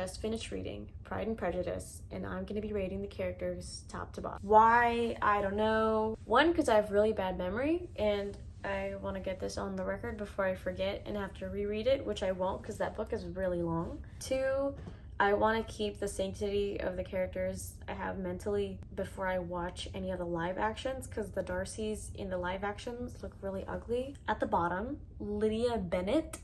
just finished reading Pride and Prejudice, and I'm gonna be rating the characters top to bottom. Why? I don't know. One, because I have really bad memory, and I want to get this on the record before I forget and have to reread it, which I won't because that book is really long. Two, I want to keep the sanctity of the characters I have mentally before I watch any of the live actions, because the Darcys in the live actions look really ugly. At the bottom, Lydia Bennet.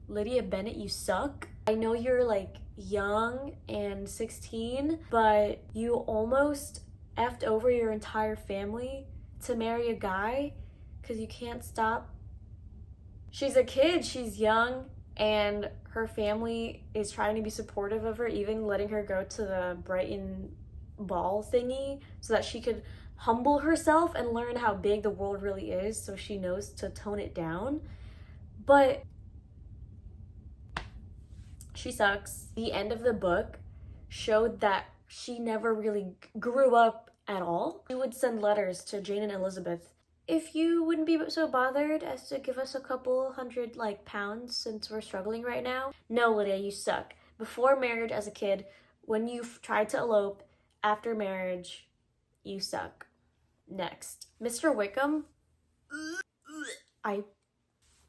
Lydia Bennet, you suck. I know you're like young and 16, but you almost effed over your entire family to marry a guy because you can't stop. She's a kid, she's young, and her family is trying to be supportive of her, even letting her go to the Brighton ball thingy so that she could humble herself and learn how big the world really is, so she knows to tone it down. But she sucks. The end of the book showed that she never really grew up at all. She would send letters to Jane and Elizabeth. If you wouldn't be so bothered as to give us a couple hundred pounds since we're struggling right now. No, Lydia, you suck. Before marriage, as a kid, when you tried to elope, after marriage, you suck. Next, Mr. Wickham.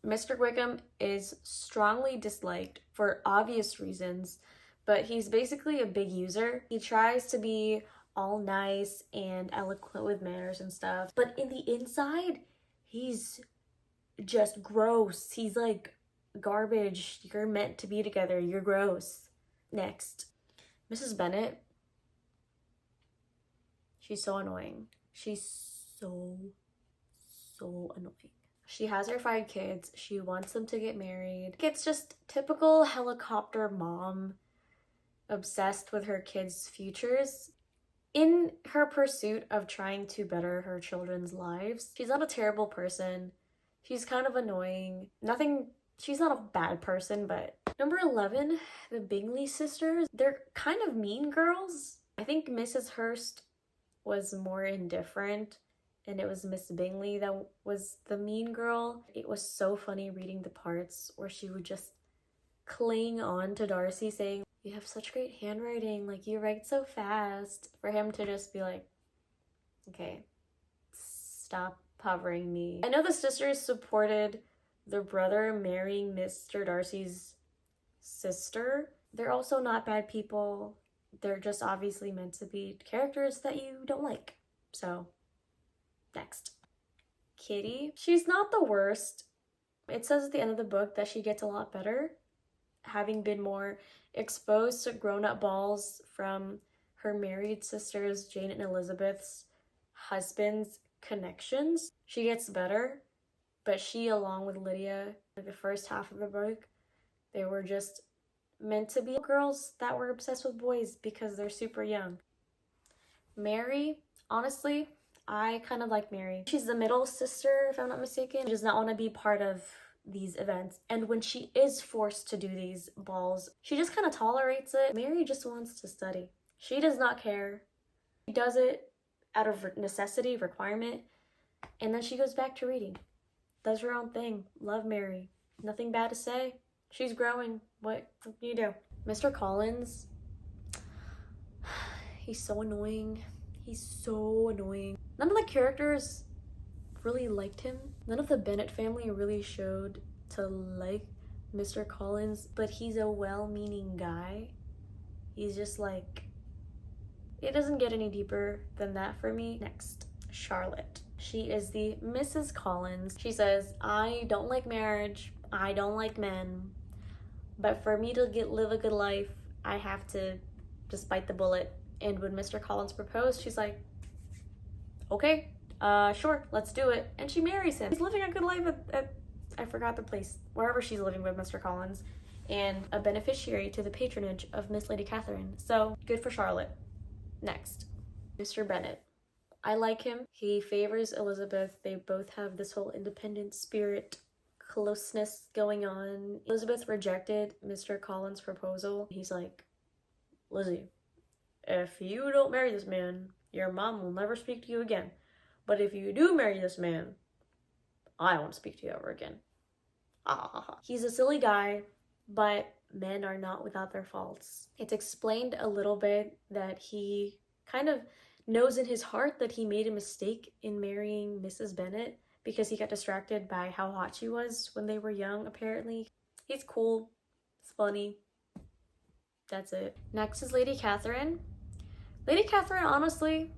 Mr. Wickham is strongly disliked for obvious reasons, but he's basically a big user. He tries to be all nice and eloquent with manners and stuff, but in the inside, he's just gross. He's like garbage. You're meant to be together. You're gross. Next, Mrs. Bennet. She's so annoying. She's so annoying. She has her 5 kids. She wants them to get married. It's just typical helicopter mom, obsessed with her kids' futures. In her pursuit of trying to better her children's lives, she's not a terrible person. She's kind of annoying. She's not a bad person, but... Number 11, the Bingley sisters. They're kind of mean girls. I think Mrs. Hurst was more indifferent, and it was Miss Bingley that was the mean girl. It was so funny reading the parts where she would just cling on to Darcy saying, "You have such great handwriting, you write so fast," for him to just be like, okay, stop hovering me. I know the sisters supported their brother marrying Mr. Darcy's sister. They're also not bad people. They're just obviously meant to be characters that you don't like. So, next. Kitty. She's not the worst. It says at the end of the book that she gets a lot better, having been more exposed to grown-up balls from her married sisters, Jane and Elizabeth's husband's connections. She gets better, but she, along with Lydia, the first half of the book, they were just meant to be girls that were obsessed with boys because they're super young. Mary, honestly, I kind of like Mary. She's the middle sister, if I'm not mistaken. She does not want to be part of these events, and when she is forced to do these balls, she just kind of tolerates it. Mary just wants to study. She does not care. She does it out of necessity, requirement, and then she goes back to reading. Does her own thing. Love Mary. Nothing bad to say. She's growing. What can you do? Mr. Collins, he's so annoying. He's so annoying. None of the characters really liked him. None of the Bennet family really showed to like Mr. Collins, but he's a well-meaning guy. He's just it doesn't get any deeper than that for me. Next, Charlotte. She is the Mrs. Collins. She says, "I don't like marriage. I don't like men. But for me to live a good life, I have to just bite the bullet." And when Mr. Collins proposed, she's like, okay, sure, let's do it. And she marries him. He's living a good life at I forgot the place, wherever she's living with Mr. Collins, and a beneficiary to the patronage of Miss Lady Catherine. So, good for Charlotte. Next, Mr. Bennet. I like him. He favors Elizabeth. They both have this whole independent spirit, closeness going on. Elizabeth rejected Mr. Collins' proposal. He's like, "Lizzie, if you don't marry this man, your mom will never speak to you again. But if you do marry this man, I won't speak to you ever again." He's a silly guy, but men are not without their faults. It's explained a little bit that he kind of knows in his heart that he made a mistake in marrying Mrs. Bennet because he got distracted by how hot she was when they were young, apparently. He's cool. It's funny. That's it. Next is Lady Catherine. Lady Catherine, honestly,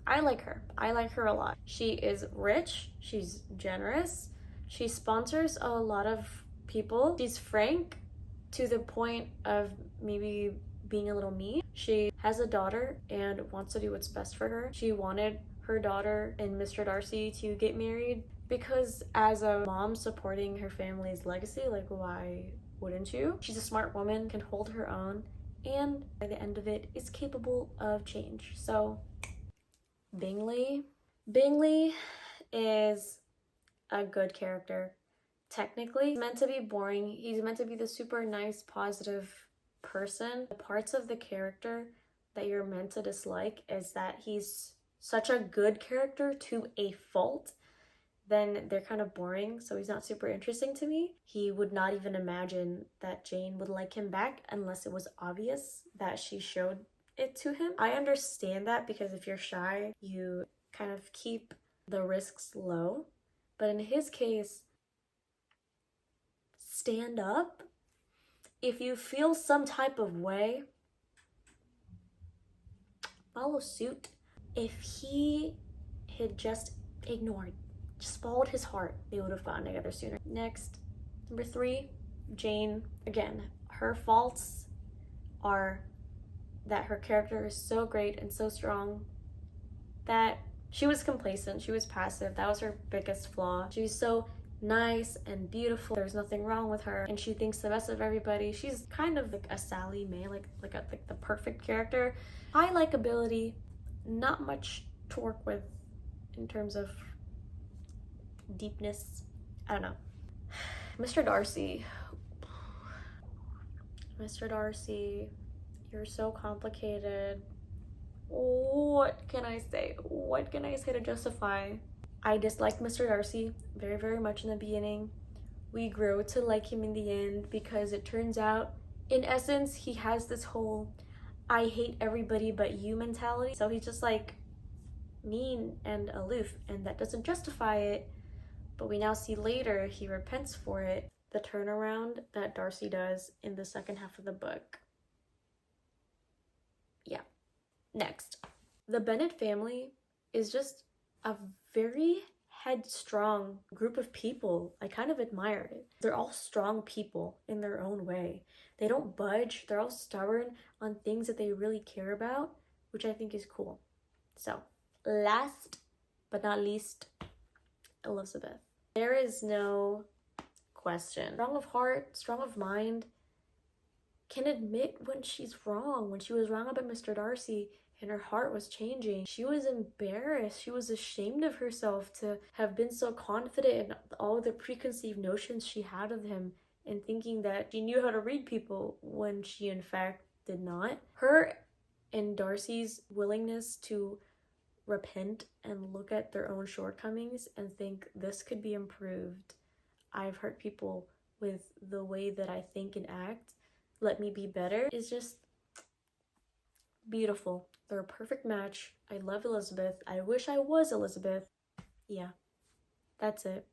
I like her. I like her a lot. She is rich. She's generous. She sponsors a lot of people. She's frank to the point of maybe being a little mean. She has a daughter and wants to do what's best for her. She wanted her daughter and Mr. Darcy to get married because as a mom supporting her family's legacy, like why wouldn't you? She's a smart woman, can hold her own, and by the end of it is capable of change. So Bingley is a good character. Technically, he's meant to be boring. He's meant to be the super nice, positive person. The parts of the character that you're meant to dislike is that he's such a good character to a fault, then they're kind of boring, so he's not super interesting to me. He would not even imagine that Jane would like him back unless it was obvious that she showed it to him. I understand that because if you're shy, you kind of keep the risks low. But in his case, stand up. If you feel some type of way, follow suit. If he had just ignored, just followed his heart, they would have gotten together sooner. Next, number 3, Jane. Again, her faults are that her character is so great and so strong that she was complacent, she was passive. That was her biggest flaw. She's so nice and beautiful. There's nothing wrong with her, and she thinks the best of everybody. She's kind of like a Sally May, like the perfect character. High likability, not much to work with in terms of deepness. I don't know. Mr. Darcy. Mr. Darcy, you're so complicated. What can I say? What can I say to justify? I disliked Mr. Darcy very, very much in the beginning. We grew to like him in the end because it turns out, in essence, he has this whole I hate everybody but you mentality. So he's just like mean and aloof, and that doesn't justify it. But we now see later he repents for it. The turnaround that Darcy does in the second half of the book. Yeah. Next, the Bennet family is just a very headstrong group of people. I kind of admire it. They're all strong people in their own way. They don't budge. They're all stubborn on things that they really care about, which I think is cool. So, last but not least, Elizabeth. There is no question. Strong of heart, strong of mind, can admit when she's wrong. When she was wrong about Mr. Darcy and her heart was changing, she was embarrassed. She was ashamed of herself to have been so confident in all the preconceived notions she had of him and thinking that she knew how to read people when she in fact did not. Her and Darcy's willingness to repent and look at their own shortcomings and think this could be improved. I've hurt people with the way that I think and act. Let me be better is just beautiful. They're a perfect match. I love Elizabeth. I wish I was Elizabeth. Yeah, that's it.